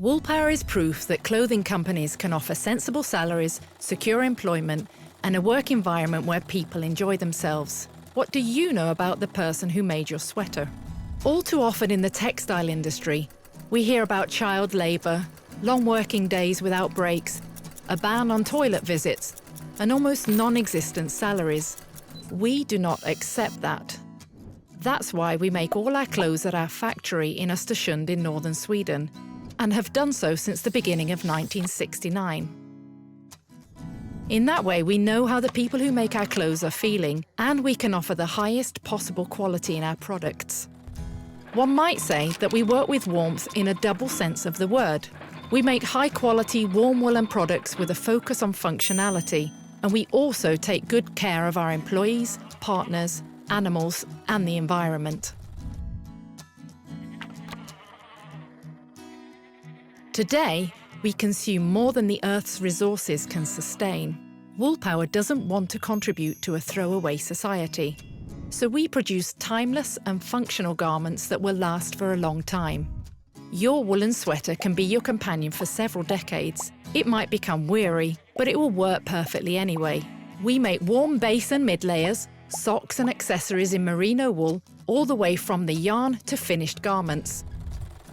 Woolpower is proof that clothing companies can offer sensible salaries, secure employment, and a work environment where people enjoy themselves. What do you know about the person who made your sweater? All too often in the textile industry, we hear about child labour, long working days without breaks, a ban on toilet visits, and almost non-existent salaries. We do not accept that. That's why we make all our clothes at our factory in Östersund in northern Sweden, and have done so since the beginning of 1969. In that way, we know how the people who make our clothes are feeling, and we can offer the highest possible quality in our products. One might say that we work with warmth in a double sense of the word. We make high-quality, warm woolen products with a focus on functionality, and we also take good care of our employees, partners, animals, and the environment. Today, we consume more than the Earth's resources can sustain. Woolpower doesn't want to contribute to a throwaway society. So we produce timeless and functional garments that will last for a long time. Your woolen sweater can be your companion for several decades. It might become weary, but it will work perfectly anyway. We make warm base and mid layers, socks and accessories in merino wool, all the way from the yarn to finished garments.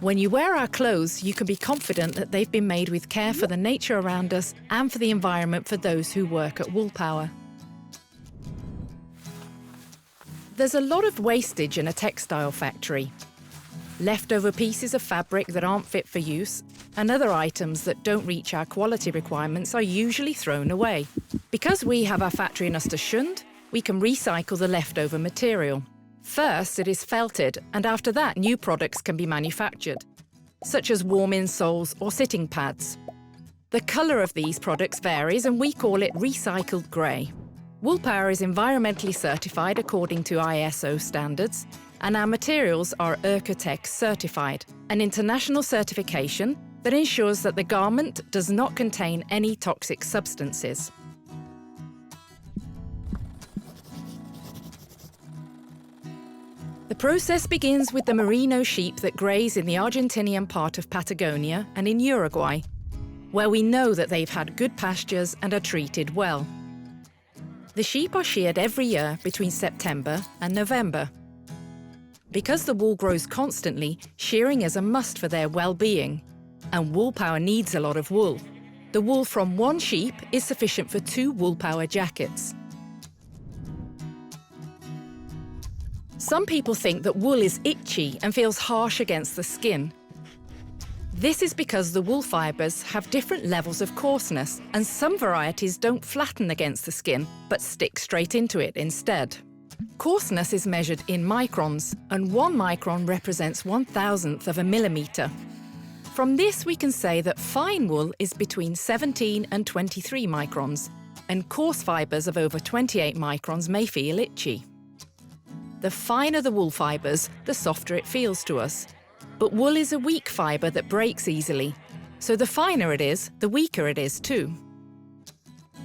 When you wear our clothes, you can be confident that they've been made with care for the nature around us and for the environment for those who work at Woolpower. There's a lot of wastage in a textile factory. Leftover pieces of fabric that aren't fit for use and other items that don't reach our quality requirements are usually thrown away. Because we have our factory in Östersund, we can recycle the leftover material. First, it is felted, and after that, new products can be manufactured, such as warm insoles or sitting pads. The colour of these products varies, and we call it recycled grey. Woolpower is environmentally certified according to ISO standards, and our materials are Oeko-Tex certified, an international certification that ensures that the garment does not contain any toxic substances. The process begins with the merino sheep that graze in the Argentinian part of Patagonia and in Uruguay, where we know that they've had good pastures and are treated well. The sheep are sheared every year between September and November. Because the wool grows constantly, shearing is a must for their well-being, and Woolpower needs a lot of wool. The wool from one sheep is sufficient for 2 Woolpower jackets. Some people think that wool is itchy and feels harsh against the skin. This is because the wool fibres have different levels of coarseness, and some varieties don't flatten against the skin, but stick straight into it instead. Coarseness is measured in microns, and 1 micron represents 1,000th of a millimetre. From this, we can say that fine wool is between 17 and 23 microns, and coarse fibres of over 28 microns may feel itchy. The finer the wool fibres, the softer it feels to us. But wool is a weak fibre that breaks easily, so the finer it is, the weaker it is too.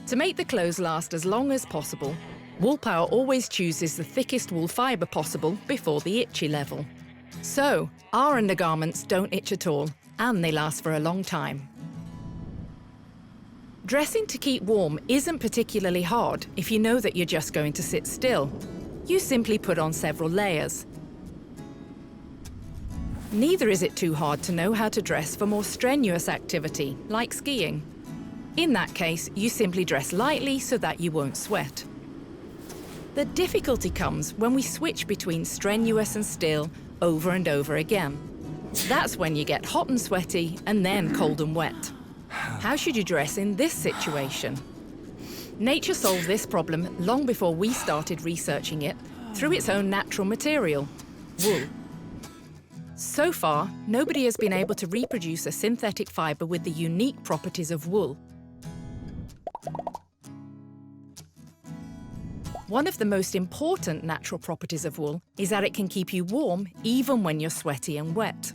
To make the clothes last as long as possible, Woolpower always chooses the thickest wool fibre possible before the itchy level. So, our undergarments don't itch at all, and they last for a long time. Dressing to keep warm isn't particularly hard if you know that you're just going to sit still. You simply put on several layers. Neither is it too hard to know how to dress for more strenuous activity, like skiing. In that case, you simply dress lightly so that you won't sweat. The difficulty comes when we switch between strenuous and still over and over again. That's when you get hot and sweaty and then cold and wet. How should you dress in this situation? Nature solved this problem long before we started researching it through its own natural material, wool. So far, nobody has been able to reproduce a synthetic fibre with the unique properties of wool. One of the most important natural properties of wool is that it can keep you warm even when you're sweaty and wet.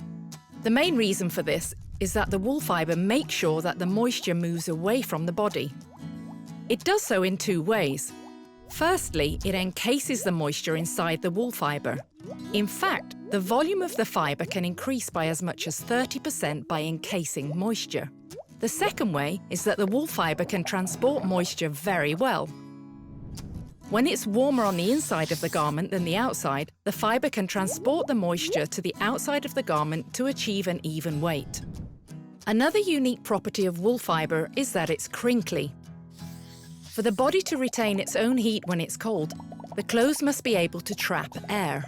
The main reason for this is that the wool fibre makes sure that the moisture moves away from the body. It does so in 2 ways. Firstly, it encases the moisture inside the wool fibre. In fact, the volume of the fibre can increase by as much as 30% by encasing moisture. The second way is that the wool fibre can transport moisture very well. When it's warmer on the inside of the garment than the outside, the fibre can transport the moisture to the outside of the garment to achieve an even weight. Another unique property of wool fibre is that it's crinkly. For the body to retain its own heat when it's cold, the clothes must be able to trap air.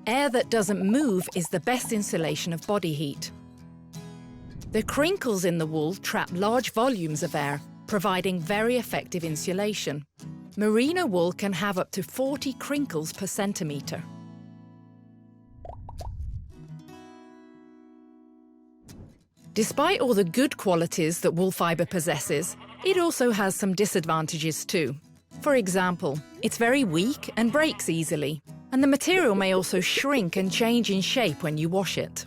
Air that doesn't move is the best insulation of body heat. The crinkles in the wool trap large volumes of air, providing very effective insulation. Merino wool can have up to 40 crinkles per centimetre. Despite all the good qualities that wool fibre possesses, it also has some disadvantages too. For example, it's very weak and breaks easily, and the material may also shrink and change in shape when you wash it.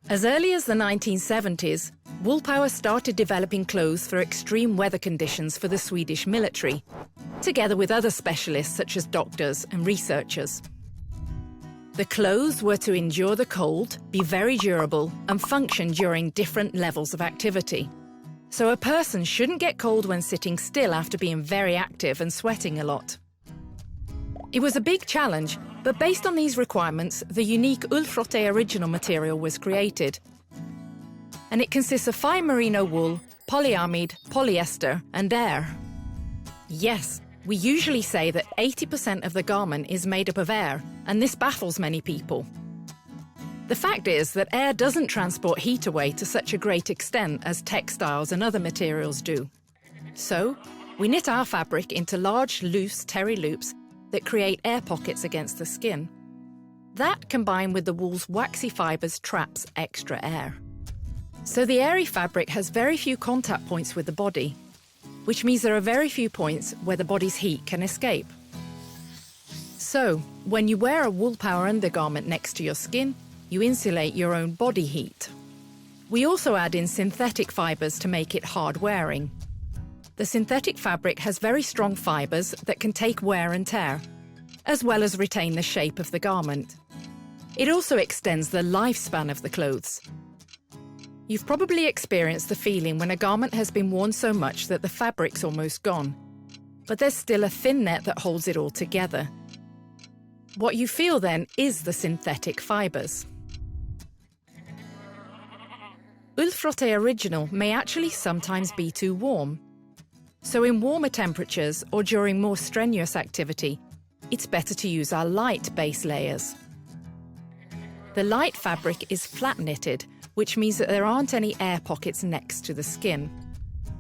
As early as the 1970s, Woolpower started developing clothes for extreme weather conditions for the Swedish military, together with other specialists such as doctors and researchers. The clothes were to endure the cold, be very durable, and function during different levels of activity. So a person shouldn't get cold when sitting still after being very active and sweating a lot. It was a big challenge, but based on these requirements, the unique Ull Frotte original material was created. And it consists of fine merino wool, polyamide, polyester, and air. Yes, we usually say that 80% of the garment is made up of air, and this baffles many people. The fact is that air doesn't transport heat away to such a great extent as textiles and other materials do. So, we knit our fabric into large, loose terry loops that create air pockets against the skin. That, combined with the wool's waxy fibres, traps extra air. So the airy fabric has very few contact points with the body, which means there are very few points where the body's heat can escape. So, when you wear a Woolpower undergarment next to your skin, you insulate your own body heat. We also add in synthetic fibres to make it hard-wearing. The synthetic fabric has very strong fibres that can take wear and tear, as well as retain the shape of the garment. It also extends the lifespan of the clothes. You've probably experienced the feeling when a garment has been worn so much that the fabric's almost gone, but there's still a thin net that holds it all together. What you feel then is the synthetic fibres. Ull Frotte Original may actually sometimes be too warm. So in warmer temperatures or during more strenuous activity, it's better to use our light base layers. The light fabric is flat knitted, which means that there aren't any air pockets next to the skin.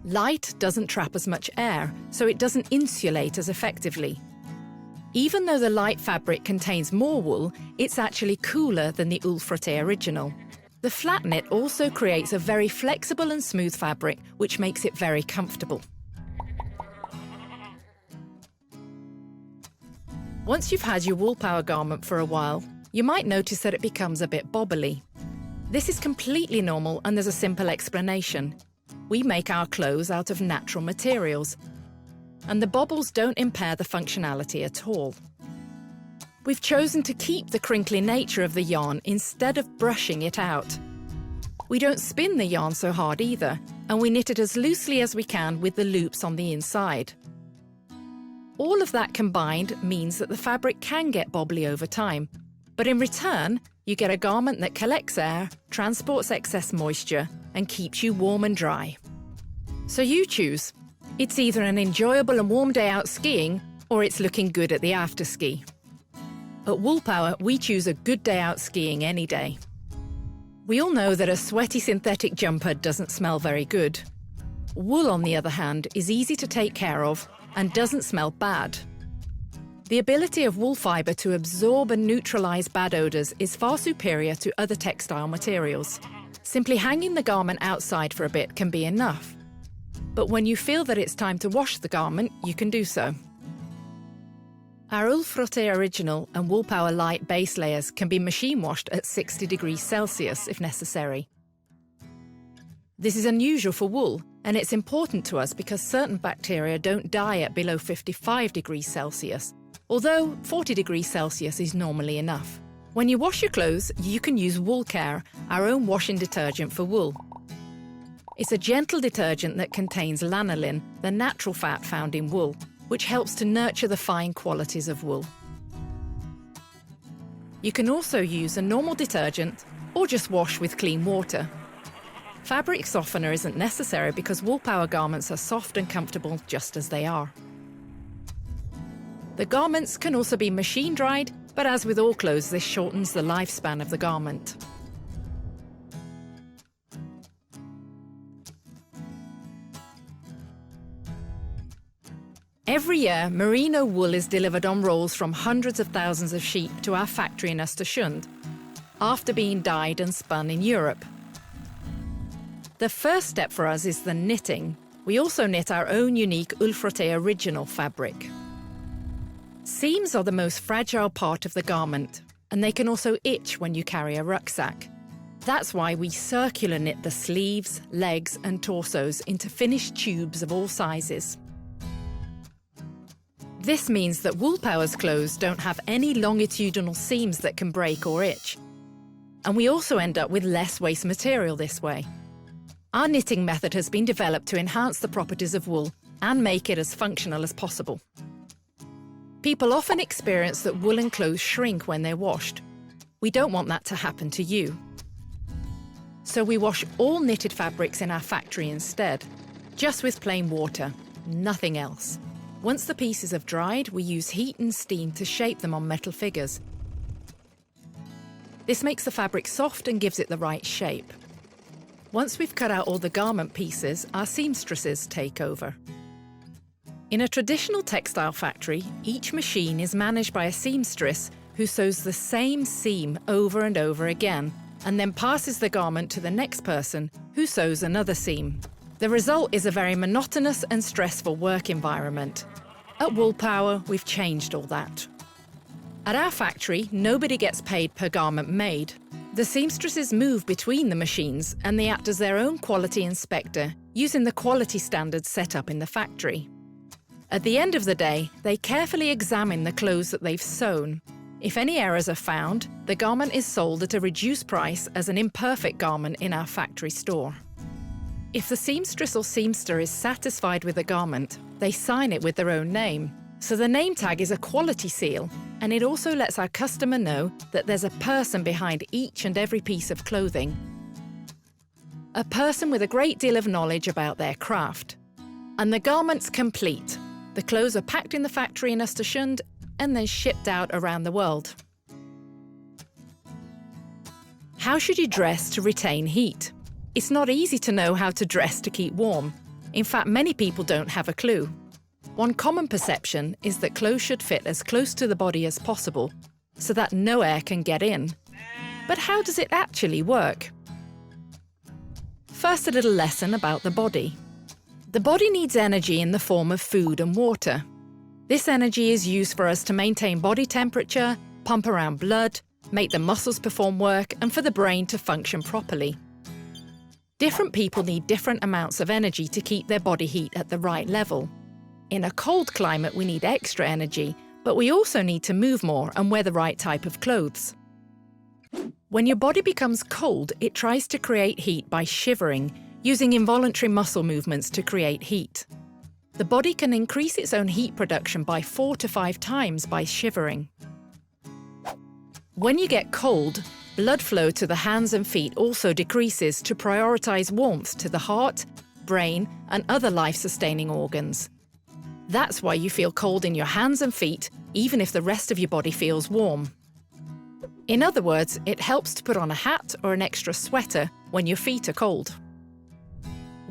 Light doesn't trap as much air, so it doesn't insulate as effectively. Even though the light fabric contains more wool, it's actually cooler than the Ull Frotte Original. The flat knit also creates a very flexible and smooth fabric, which makes it very comfortable. Once you've had your Woolpower garment for a while, you might notice that it becomes a bit bobbly. This is completely normal, and there's a simple explanation. We make our clothes out of natural materials, and the bobbles don't impair the functionality at all. We've chosen to keep the crinkly nature of the yarn instead of brushing it out. We don't spin the yarn so hard either, and we knit it as loosely as we can with the loops on the inside. All of that combined means that the fabric can get bobbly over time, but in return, you get a garment that collects air, transports excess moisture, and keeps you warm and dry. So you choose. It's either an enjoyable and warm day out skiing, or it's looking good at the afterski. At Woolpower, we choose a good day out skiing any day. We all know that a sweaty synthetic jumper doesn't smell very good. Wool, on the other hand, is easy to take care of and doesn't smell bad. The ability of wool fibre to absorb and neutralise bad odours is far superior to other textile materials. Simply hanging the garment outside for a bit can be enough. But when you feel that it's time to wash the garment, you can do so. Our Ull Frotte Original and Woolpower LITE base layers can be machine washed at 60 degrees Celsius if necessary. This is unusual for wool, and it's important to us because certain bacteria don't die at below 55 degrees Celsius, although 40 degrees Celsius is normally enough. When you wash your clothes, you can use Wool Care, our own washing detergent for wool. It's a gentle detergent that contains lanolin, the natural fat found in wool, which helps to nurture the fine qualities of wool. You can also use a normal detergent or just wash with clean water. Fabric softener isn't necessary because Woolpower garments are soft and comfortable just as they are. The garments can also be machine dried, but as with all clothes, this shortens the lifespan of the garment. Every year, merino wool is delivered on rolls from hundreds of thousands of sheep to our factory in Östersund, after being dyed and spun in Europe. The first step for us is the knitting. We also knit our own unique Ulfrotte original fabric. Seams are the most fragile part of the garment, and they can also itch when you carry a rucksack. That's why we circular knit the sleeves, legs and torsos into finished tubes of all sizes. This means that Woolpower's clothes don't have any longitudinal seams that can break or itch. And we also end up with less waste material this way. Our knitting method has been developed to enhance the properties of wool and make it as functional as possible. People often experience that woolen clothes shrink when they're washed. We don't want that to happen to you. So we wash all knitted fabrics in our factory instead, just with plain water, nothing else. Once the pieces have dried, we use heat and steam to shape them on metal figures. This makes the fabric soft and gives it the right shape. Once we've cut out all the garment pieces, our seamstresses take over. In a traditional textile factory, each machine is managed by a seamstress who sews the same seam over and over again, and then passes the garment to the next person who sews another seam. The result is a very monotonous and stressful work environment. At Woolpower, we've changed all that. At our factory, nobody gets paid per garment made. The seamstresses move between the machines and they act as their own quality inspector, using the quality standards set up in the factory. At the end of the day, they carefully examine the clothes that they've sewn. If any errors are found, the garment is sold at a reduced price as an imperfect garment in our factory store. If the seamstress or seamster is satisfied with the garment, they sign it with their own name. So the name tag is a quality seal, and it also lets our customer know that there's a person behind each and every piece of clothing. A person with a great deal of knowledge about their craft. And the garment's complete. The clothes are packed in the factory in Östersund and then shipped out around the world. How should you dress to retain heat? It's not easy to know how to dress to keep warm. In fact, many people don't have a clue. One common perception is that clothes should fit as close to the body as possible, so that no air can get in. But how does it actually work? First, a little lesson about the body. The body needs energy in the form of food and water. This energy is used for us to maintain body temperature, pump around blood, make the muscles perform work, and for the brain to function properly. Different people need different amounts of energy to keep their body heat at the right level. In a cold climate, we need extra energy, but we also need to move more and wear the right type of clothes. When your body becomes cold, it tries to create heat by shivering, using involuntary muscle movements to create heat. The body can increase its own heat production by 4 to 5 times by shivering. When you get cold, blood flow to the hands and feet also decreases to prioritize warmth to the heart, brain, and other life-sustaining organs. That's why you feel cold in your hands and feet, even if the rest of your body feels warm. In other words, it helps to put on a hat or an extra sweater when your feet are cold.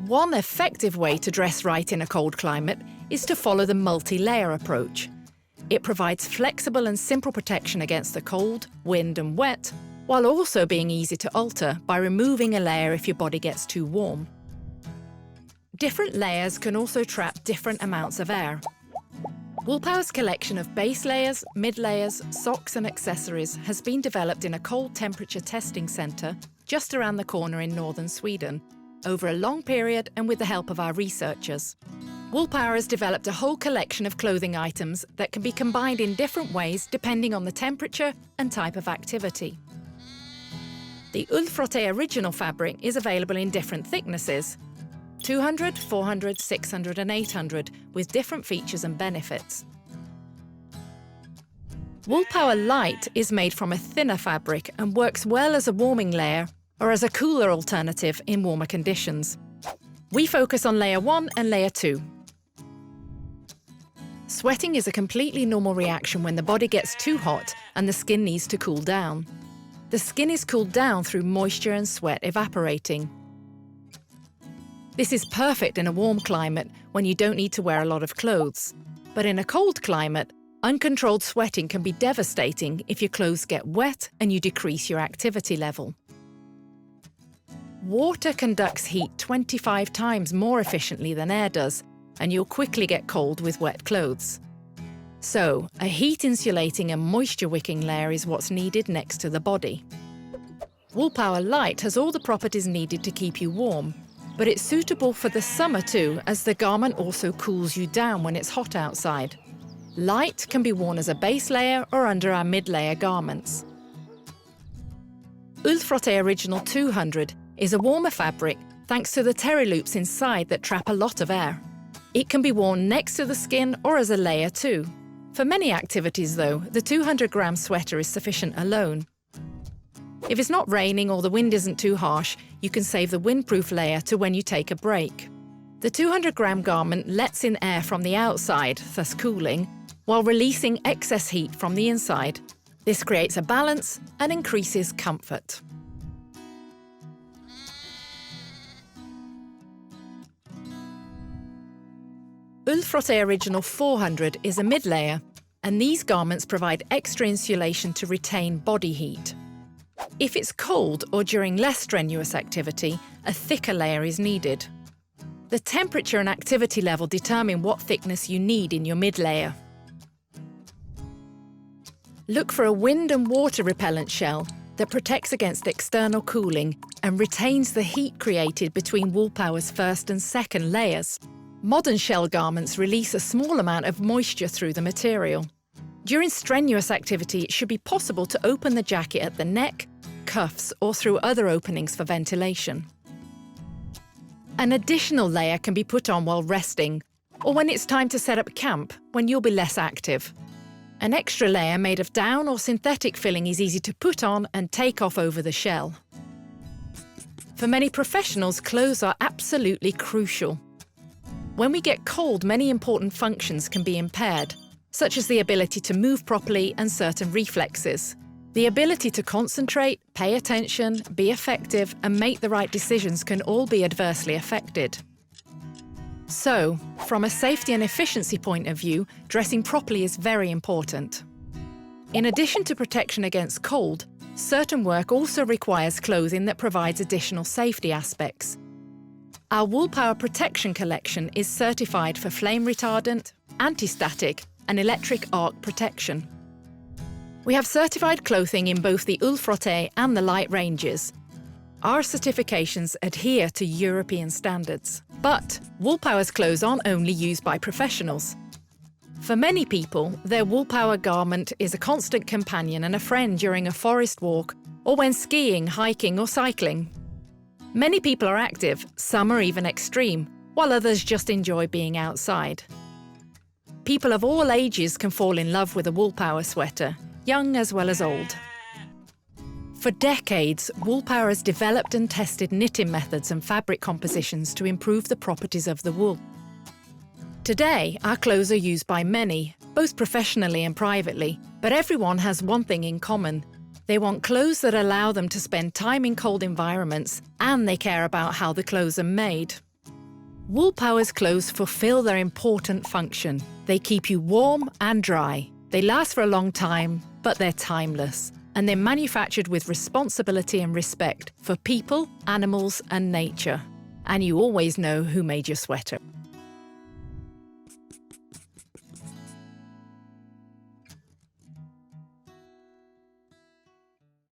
One effective way to dress right in a cold climate is to follow the multi-layer approach. It provides flexible and simple protection against the cold, wind and wet, while also being easy to alter by removing a layer if your body gets too warm. Different layers can also trap different amounts of air. Woolpower's collection of base layers, mid-layers, socks and accessories has been developed in a cold temperature testing centre just around the corner in northern Sweden, over a long period and with the help of our researchers. Woolpower has developed a whole collection of clothing items that can be combined in different ways depending on the temperature and type of activity. The Ull Frotte original fabric is available in different thicknesses: 200, 400, 600 and 800, with different features and benefits. Woolpower LITE is made from a thinner fabric and works well as a warming layer or as a cooler alternative in warmer conditions. We focus on layer 1 and layer 2. Sweating is a completely normal reaction when the body gets too hot and the skin needs to cool down. The skin is cooled down through moisture and sweat evaporating. This is perfect in a warm climate when you don't need to wear a lot of clothes. But in a cold climate, uncontrolled sweating can be devastating if your clothes get wet and you decrease your activity level. Water conducts heat 25 times more efficiently than air does, and you'll quickly get cold with wet clothes. So, a heat-insulating and moisture-wicking layer is what's needed next to the body. Woolpower LITE has all the properties needed to keep you warm, but it's suitable for the summer too, as the garment also cools you down when it's hot outside. LITE can be worn as a base layer or under our mid-layer garments. Ull Frotte Original 200 is a warmer fabric thanks to the terry loops inside that trap a lot of air. It can be worn next to the skin or as a layer too. For many activities though, the 200-gram sweater is sufficient alone. If it's not raining or the wind isn't too harsh, you can save the windproof layer to when you take a break. The 200-gram garment lets in air from the outside, thus cooling, while releasing excess heat from the inside. This creates a balance and increases comfort. Ull Frotte Original 400 is a mid-layer, and these garments provide extra insulation to retain body heat. If it's cold or during less strenuous activity, a thicker layer is needed. The temperature and activity level determine what thickness you need in your mid-layer. Look for a wind and water repellent shell that protects against external cooling and retains the heat created between Woolpower's first and second layers. Modern shell garments release a small amount of moisture through the material. During strenuous activity, it should be possible to open the jacket at the neck, cuffs, or through other openings for ventilation. An additional layer can be put on while resting, or when it's time to set up camp, when you'll be less active. An extra layer made of down or synthetic filling is easy to put on and take off over the shell. For many professionals, clothes are absolutely crucial. When we get cold, many important functions can be impaired, such as the ability to move properly and certain reflexes. The ability to concentrate, pay attention, be effective, and make the right decisions can all be adversely affected. So, from a safety and efficiency point of view, dressing properly is very important. In addition to protection against cold, certain work also requires clothing that provides additional safety aspects. Our Woolpower Protection Collection is certified for flame retardant, anti-static, and electric arc protection. We have certified clothing in both the Ull Frotte and the LITE ranges. Our certifications adhere to European standards. But Woolpower's clothes aren't only used by professionals. For many people, their Woolpower garment is a constant companion and a friend during a forest walk or when skiing, hiking, or cycling. Many people are active, some are even extreme, while others just enjoy being outside. People of all ages can fall in love with a Woolpower sweater, young as well as old. For decades, Woolpower has developed and tested knitting methods and fabric compositions to improve the properties of the wool. Today, our clothes are used by many, both professionally and privately, but everyone has one thing in common. They want clothes that allow them to spend time in cold environments, and they care about how the clothes are made. Woolpower's clothes fulfill their important function. They keep you warm and dry. They last for a long time, but they're timeless. And they're manufactured with responsibility and respect for people, animals, and nature. And you always know who made your sweater.